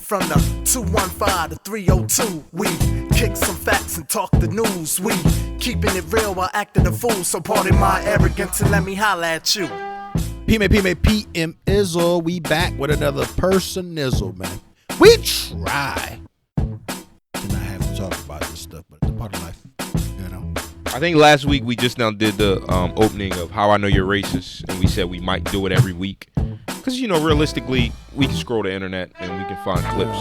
From the 215 to 302, we kick some facts and talk the news. We keeping it real while acting a fool. So pardon my arrogance and let me holla at you. PM Izzle, we back with another person Izzle, man. We try to not have to talk about this stuff, but it's a part of life, you know. I think last week we just now did the opening of How I Know You're Racist, and we said we might do it every week. Because, you know, realistically, we can scroll the internet and we can find clips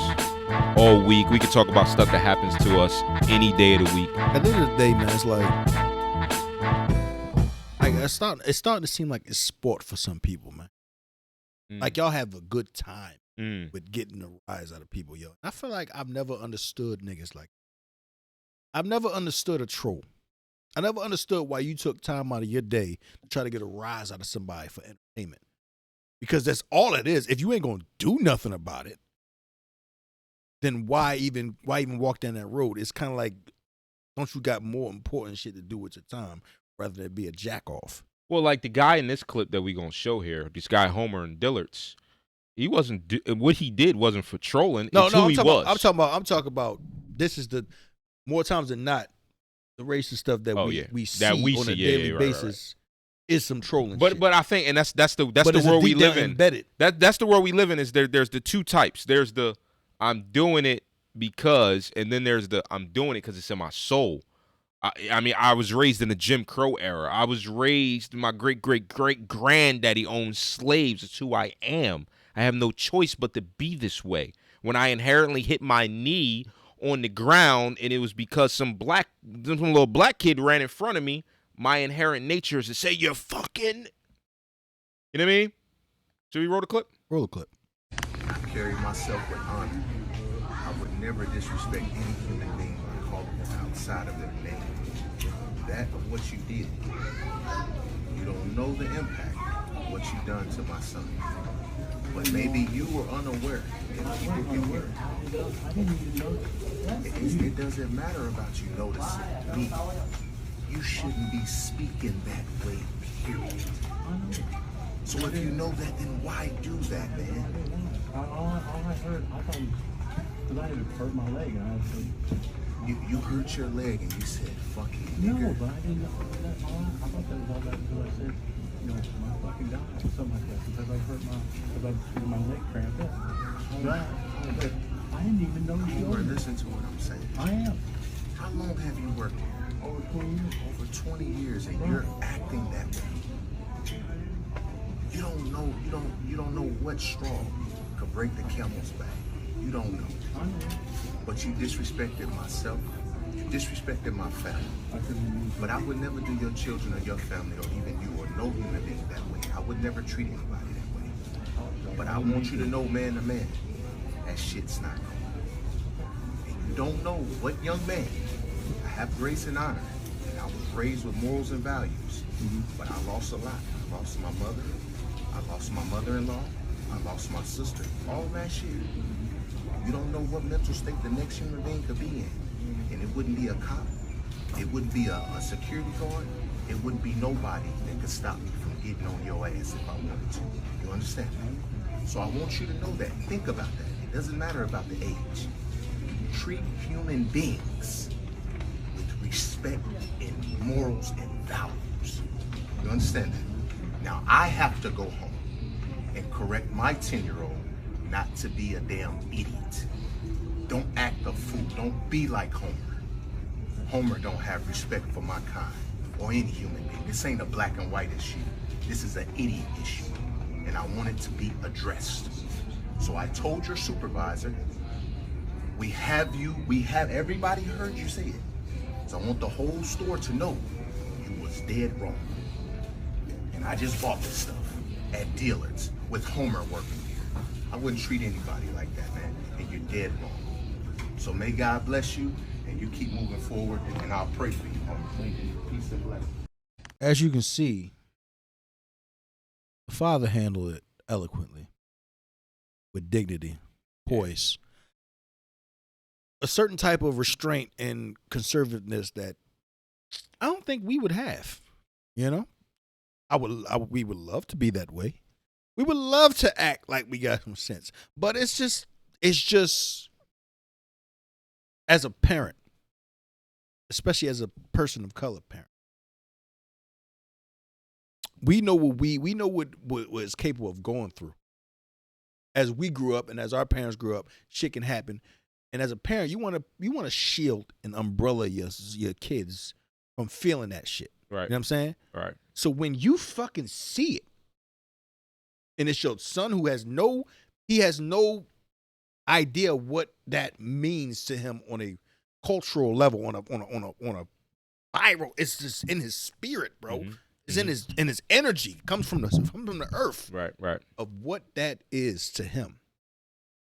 all week. We can talk about stuff that happens to us any day of the week. At the end of the day, man, it's like it's starting to seem like it's sport for some people, man. Like y'all have a good time with getting a rise out of people, yo. I feel like I've never understood niggas like that. I've never understood a troll. I never understood why you took time out of your day to try to get a rise out of somebody for entertainment. Because that's all it is. If you ain't gonna do nothing about it, then why even walk down that road? It's kind of like, don't you got more important shit to do with your time rather than be a jack off? Well, like the guy in this clip that we gonna show here, this guy Homer and Dillard's, he wasn't. What he did wasn't for trolling. No, I'm talking about. This is the more times than not the racist stuff that we see on a daily basis. Is some trolling shit. But I think, and that's the world we live in. Embedded. That's the world we live in. Is there's the two types. There's the I'm doing it because, and then there's the I'm doing it because it's in my soul. I mean, I was raised in the Jim Crow era. I was raised, my great granddaddy owned slaves. It's who I am. I have no choice but to be this way. When I inherently hit my knee on the ground, and it was because some little black kid ran in front of me, my inherent nature is to say, you're fucking. You know what I mean? Should we roll the clip? Roll the clip. I carry myself with honor. I would never disrespect any human being by calling them outside of their name. That of what you did. You don't know the impact of what you've done to my son. But maybe you were unaware. And people can hear it. It doesn't matter about you noticing me. You shouldn't be speaking that way, period. So if you know that, then why do that, man? All I heard, I thought, because I had hurt my leg, and I said... You hurt your leg, and you said, fuck you, nigga. No, but I didn't know that. I thought that was all that until I said, you know, my fucking God, or something like that, because I hurt my leg cramped up. But I didn't even know you were. Listen to what I'm saying. I am. How long have you worked here? Over 20 years. Over 20 years, and you're acting that way. You don't know what straw could break the camel's back. You don't know. I know. But you disrespected myself. You disrespected my family. But I would never do your children or your family or even you or no human being that way. I would never treat anybody that way. But I want you to know, man to man, that shit's not cool. And you don't know what young man. I have grace and honor, and I was raised with morals and values, but I lost a lot. I lost my mother, I lost my mother-in-law, I lost my sister, all that shit. You don't know what mental state the next human being could be in, and it wouldn't be a cop, it wouldn't be a security guard, it wouldn't be nobody that could stop me from getting on your ass if I wanted to. You understand? So I want you to know that. Think about that. It doesn't matter about the age. Treat human beings respect and morals and values. You understand that? Now I have to go home and correct my 10-year-old not to be a damn idiot. Don't act a fool. Don't be like Homer. Homer don't have respect for my kind or any human being. This ain't a black and white issue. This is an idiot issue. And I want it to be addressed. So I told your supervisor, we have everybody heard you say it. So I want the whole store to know you was dead wrong. And I just bought this stuff at Dillard's with Homer working here. I wouldn't treat anybody like that, man. And you're dead wrong. So may God bless you, and you keep moving forward, and I'll pray for you, Homer. Thank you. Peace and blessings. As you can see, the father handled it eloquently, with dignity, poise. A certain type of restraint and conservativeness that I don't think we would have. You know, we would love to be that way. We would love to act like we got some sense, but it's it's just, as a parent, especially as a person of color parent, we know what is capable of going through. As we grew up and as our parents grew up, shit can happen. And as a parent, you want to shield and umbrella your kids from feeling that shit. Right. You know what I'm saying? Right. So when you fucking see it, and it's your son who has no idea what that means to him on a cultural level, on a viral, it's just in his spirit, bro. Mm-hmm. It's in his energy. It comes from the earth. Right. Of what that is to him.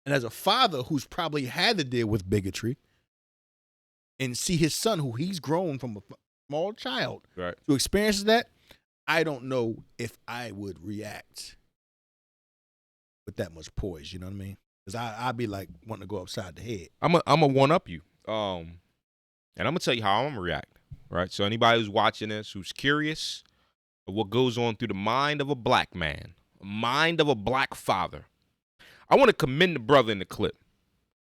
And as a father who's probably had to deal with bigotry and see his son, who he's grown from a small child, Right. who experiences that, I don't know if I would react with that much poise. You know what I mean? Because I'd be like wanting to go upside the head. I'm a one up you. And I'm gonna tell you how I'm gonna react. Right. So anybody who's watching this, who's curious of what goes on through the mind of a black man, a mind of a black father, I want to commend the brother in the clip,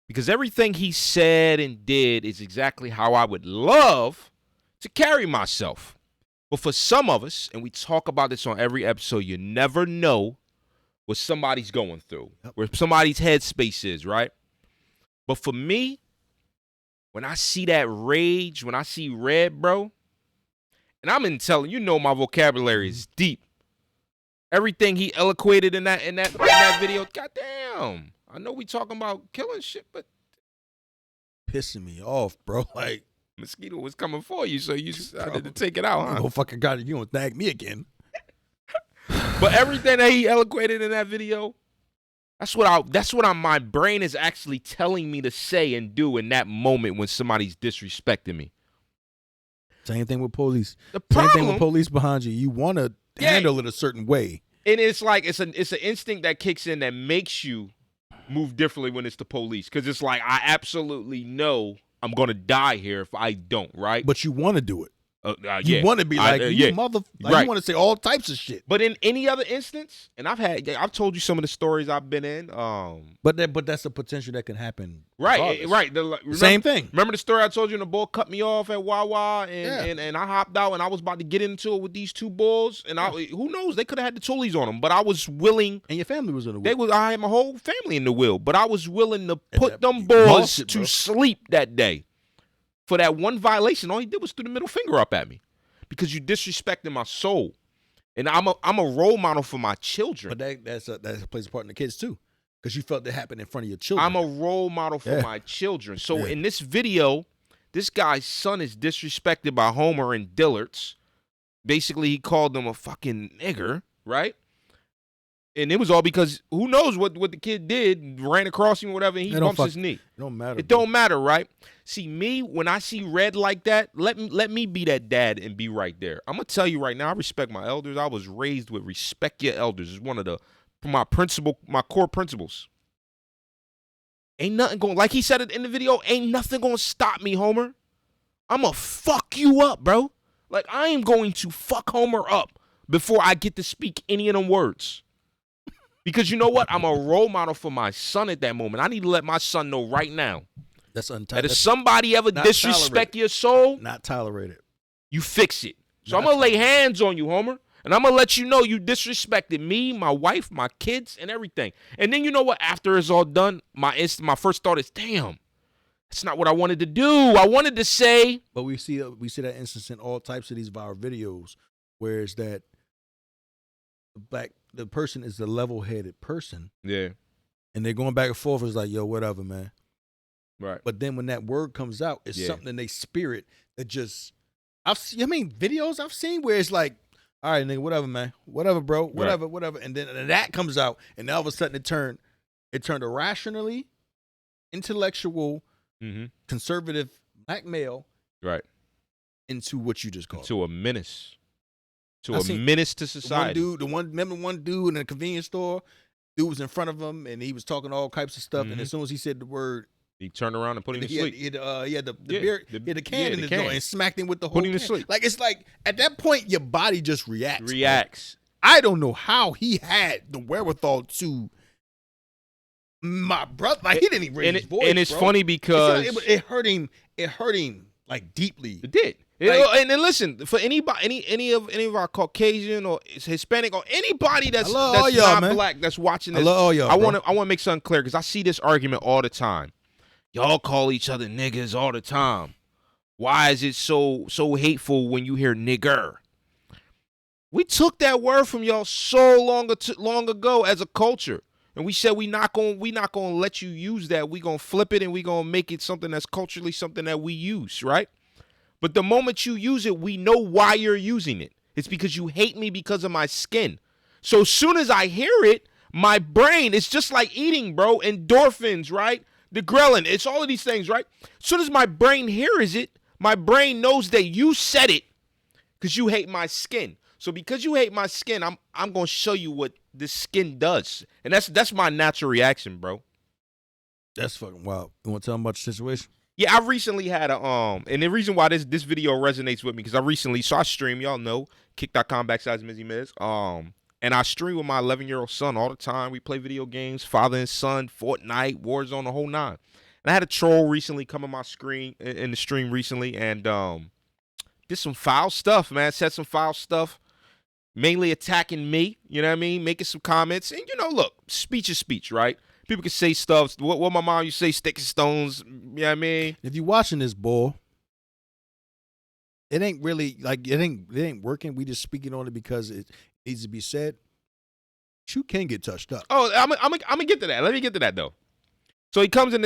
because everything he said and did is exactly how I would love to carry myself. But for some of us, and we talk about this on every episode, you never know what somebody's going through, where somebody's headspace is, right? But for me, when I see that rage, when I see red, bro, and I'm in telling you, know my vocabulary is deep. Everything he eloquated in that video, goddamn. I know we talking about killing shit, but Pissing me off, bro. Like, mosquito was coming for you, so you decided to take it out, huh? oh, fucking God, you gonna thank me again. But everything that he eloquated in that video, that's what my brain is actually telling me to say and do in that moment when somebody's disrespecting me. Same thing with police. The Same thing problem, with police behind you. You want to handle it a certain way. and it's like it's an instinct that kicks in that makes you move differently when it's the police, because it's like I absolutely know I'm gonna die here if I don't, right? But you want to do it. Yeah. You want to be like, mother, like Right. you want to say all types of shit. But in any other instance, and I've told you some of the stories I've been in. But that's the potential that can happen. Right. Regardless. Same thing. Remember the story I told you? And the bull cut me off at Wawa, and I hopped out, and I was about to get into it with these two bulls, and who knows? They could have had the toolies on them, but I was willing. And your family was in the wheel. I had my whole family in the wheel, but I was willing to put them bulls to sleep that day for that one violation. All he did was threw the middle finger up at me because you disrespected my soul, and I'm a role model for my children. But that plays a part in the kids too, because you felt that happened in front of your children. I'm a role model for my children. So in this video, this guy's son is disrespected by Homer and Dillard's. Basically, he called them a fucking nigger, right? And it was all because who knows what the kid did, ran across him or whatever, and he bumps his knee. It don't matter. It don't matter, right? See, me, when I see red like that, let me be that dad and be right there. I'm going to tell you right now, I respect my elders. I was raised with respect your elders. It's one of my core principles. Ain't nothing going, like he said it in the video, ain't nothing going to stop me, Homer. I'm going to fuck you up, bro. Like, I am going to fuck Homer up before I get to speak any of them words. Because you know what? I'm a role model for my son at that moment. I need to let my son know right now That's that if somebody ever disrespect your soul, not tolerated. you fix it. So I'm going to lay hands on you, Homer. And I'm going to let you know you disrespected me, my wife, my kids, and everything. And then you know what? After it's all done, my first thought is, damn, that's not what I wanted to do. I wanted to say. But we see that instance in all types of these viral videos, where it's that the person is the level-headed person. Yeah. And they're going back and forth. It's like, yo, whatever, man. Right. But then when that word comes out, it's something in their spirit that just, videos I've seen where it's like, all right, nigga, whatever, man. Whatever, bro. Whatever, whatever. And then that comes out, and all of a sudden it turned irrationally, intellectual, conservative black male into what you just called. To a menace. To a menace to society. Remember one dude in a convenience store? Dude was in front of him, and he was talking all types of stuff, and as soon as he said the word, he turned around and put him to sleep. He had the can in the door and smacked him with the whole put him can. to sleep. Like, it's like, at that point, your body just reacts. Reacts. Bro. I don't know how he had the wherewithal to My brother, like he didn't even raise his voice, and it's bro. funny because It hurt him. It hurt him like deeply. it did. Like- And then listen, for anybody, any of our Caucasian or Hispanic or anybody that's love all y'all, not man. black that's watching this, I love all y'all, I bro. want to make something clear because I see this argument all the time. Y'all call each other niggas all the time. Why is it so hateful when you hear nigger? We took that word from y'all so long ago as a culture. And we said we not gonna let you use that. We gonna flip it and we gonna make it something that's culturally something that we use, right? But the moment you use it, we know why you're using it. It's because you hate me because of my skin. So as soon as I hear it, my brain, it's just like eating, bro. Endorphins, right? The ghrelin, it's all of these things, right? As soon as my brain hears it, my brain knows that you said it because you hate my skin. So because you hate my skin, I'm gonna show you what this skin does, and that's my natural reaction, bro. That's fucking wild. You want to tell them about the situation? Yeah, I recently had a and the reason why this video resonates with me because I stream, y'all know, kick.com/MizzyMiz. And I stream with my 11-year-old son all the time. We play video games, father and son, Fortnite, Warzone, the whole nine. And I had a troll recently come on my screen in the stream recently, and did some foul stuff, man. Said some foul stuff. Mainly attacking me, you know what I mean? Making some comments. And, look, speech is speech, right? People can say stuff. What my mom used to say, stick and stones, you know what I mean? If you're watching this, boy, it ain't really, like, it ain't working. We just speaking on it because it needs to be said. You can get touched up. Oh, I'm gonna get to that. Let me get to that, though. So he comes in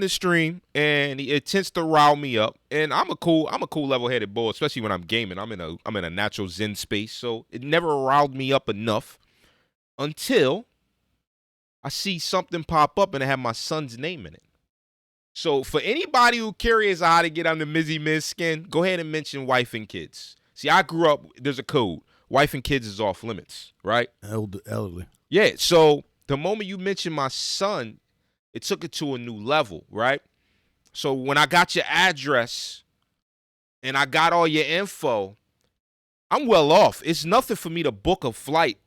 the stream, and he attempts to rile me up. And I'm a cool level-headed boy, especially when I'm gaming. I'm in a natural zen space, so it never riled me up enough until I see something pop up and it had my son's name in it. So for anybody who curious how to get under Mizzy Miz skin, go ahead and mention wife and kids. See, I grew up, there's a code. Wife and kids is off limits, right? Elderly. Yeah, so the moment you mention my son, it took it to a new level, right? So when I got your address and I got all your info, I'm well off. It's nothing for me to book a flight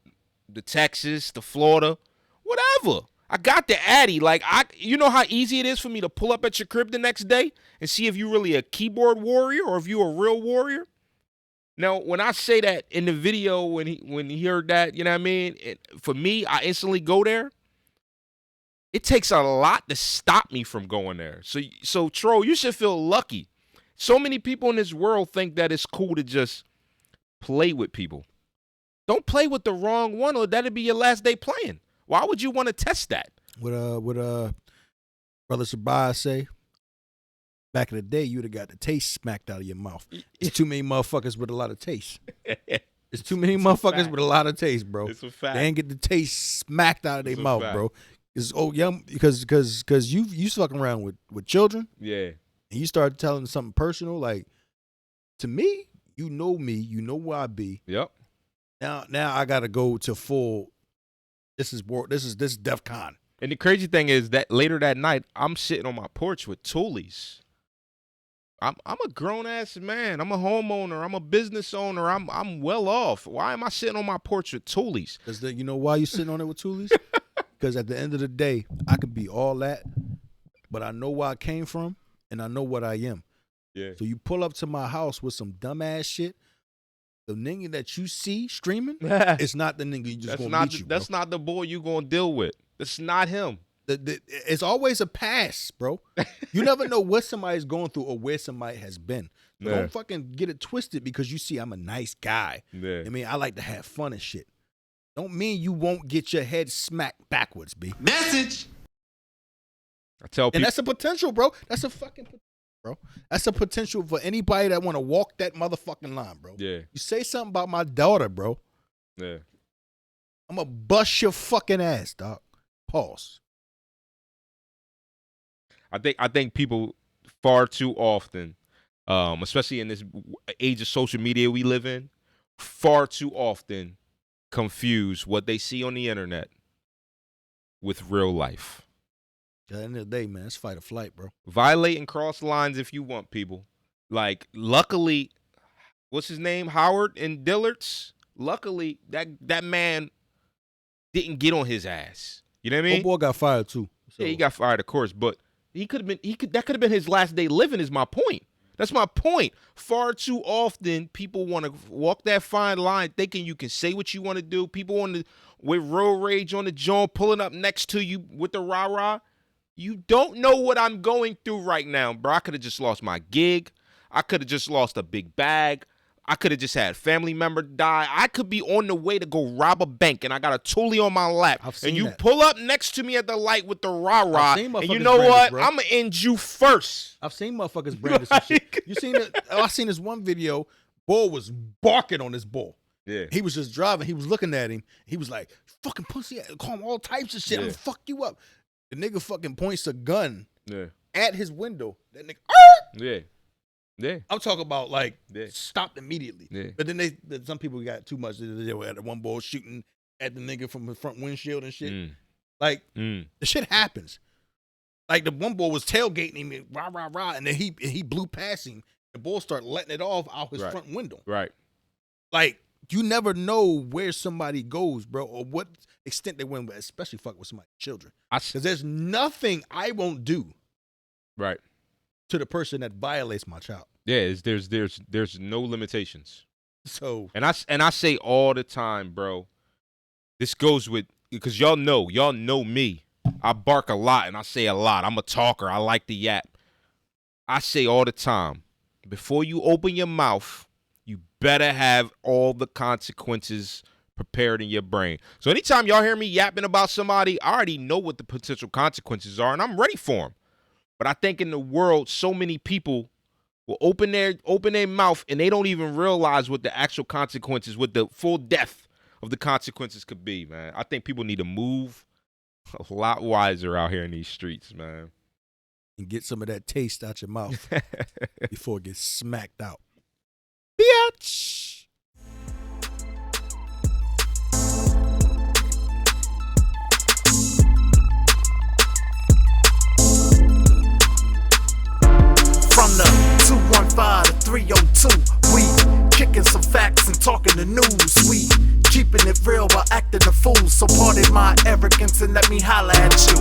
to Texas, to Florida, whatever. I got the Addy. Like, you know how easy it is for me to pull up at your crib the next day and see if you're really a keyboard warrior or if you're a real warrior? Now, when I say that in the video, when he heard that, you know what I mean? For me, I instantly go there. It takes a lot to stop me from going there. So Troll, you should feel lucky. So many people in this world think that it's cool to just play with people. Don't play with the wrong one, or that'll be your last day playing. Why would you want to test that? What Brother Sabai say? Back in the day, you'd have got the taste smacked out of your mouth. There's too many motherfuckers with a lot of taste. There's too many motherfuckers with a lot of taste, bro. It's a fact. They ain't get the taste smacked out of their It's a mouth, fact. bro. Because you fucking around with children, Yeah. and you start telling something personal, like, to me, you know where I be. Yep. Now I gotta go to full. This is DEF CON. And the crazy thing is that later that night, I'm sitting on my porch with Toolies. I'm a grown ass man. I'm a homeowner. I'm a business owner. I'm well off. Why am I sitting on my porch with Toolies? Because you know why you sitting on it with Toolies? Because at the end of the day, I could be all that, but I know where I came from and I know what I am. Yeah. So you pull up to my house with some dumbass shit. The nigga that you see streaming, it's not the nigga you just gonna meet you, bro. That's not the boy you gonna deal with. That's not him. It's always a pass, bro. You never know what somebody's going through or where somebody has been. So Yeah. don't fucking get it twisted because you see I'm a nice guy. Yeah. I mean, I like to have fun and shit. Don't mean you won't get your head smacked backwards, B. Message. I tell And people. that's a potential, bro. That's a fucking potential, bro. That's a potential for anybody that want to walk that motherfucking line, bro. Yeah. You say something about my daughter, bro, Yeah. I'm going to bust your fucking ass, dog. Pause. I think people far too often, especially in this age of social media we live in, far too often confuse what they see on the internet with real life. At the end of the day, man, it's fight or flight, bro. Violate and cross lines if you want, people. Like, luckily, what's his name? Howard and Dillard's. Luckily, that man didn't get on his ass. You know what I mean? Old boy got fired too. So, Yeah, he got fired, of course, but that could have been his last day living. Is my point. That's my point. Far too often, people want to walk that fine line thinking you can say what you want to do. People with road rage on the joint, pulling up next to you with the rah-rah. You don't know what I'm going through right now, bro. I could have just lost my gig. I could have just lost a big bag. I could have just had a family member die. I could be on the way to go rob a bank, and I got a toolie on my lap. And you pull up next to me at the light with the rah-rah, and you know what? I'm going to end you first. I've seen motherfuckers brand some shit. You seen it? I seen this one video. Bull was barking on this bull. Yeah. He was just driving. He was looking at him. He was like, fucking pussy, call him all types of shit. I'm going to fuck you up. The nigga fucking points a gun at his window. That nigga, yeah. Yeah, I'm talking about like stopped immediately. Yeah. But then some people got too much. They were at the one ball shooting at the nigga from the front windshield and shit. Like the shit happens. Like the one ball was tailgating him, rah rah rah, and then he blew past him. The ball started letting it off out his front window. Right. Like you never know where somebody goes, bro, or what extent they went, especially fuck with somebody's children. Because there's nothing I won't do. Right. To the person that violates my child. Yeah, there's no limitations. So and I say all the time, bro. This goes with because y'all know me. I bark a lot and I say a lot. I'm a talker. I like the yap. I say all the time, before you open your mouth, you better have all the consequences prepared in your brain. So anytime y'all hear me yapping about somebody, I already know what the potential consequences are and I'm ready for them. But I think in the world, so many people will open their mouth and they don't even realize what the actual consequences, what the full depth of the consequences could be, man. I think people need to move a lot wiser out here in these streets, man. And get some of that taste out your mouth before it gets smacked out. Bitch! From the 215 to 302, we kicking some facts and talking the news. We keeping it real while acting a fool. So pardon my arrogance and let me holla at you.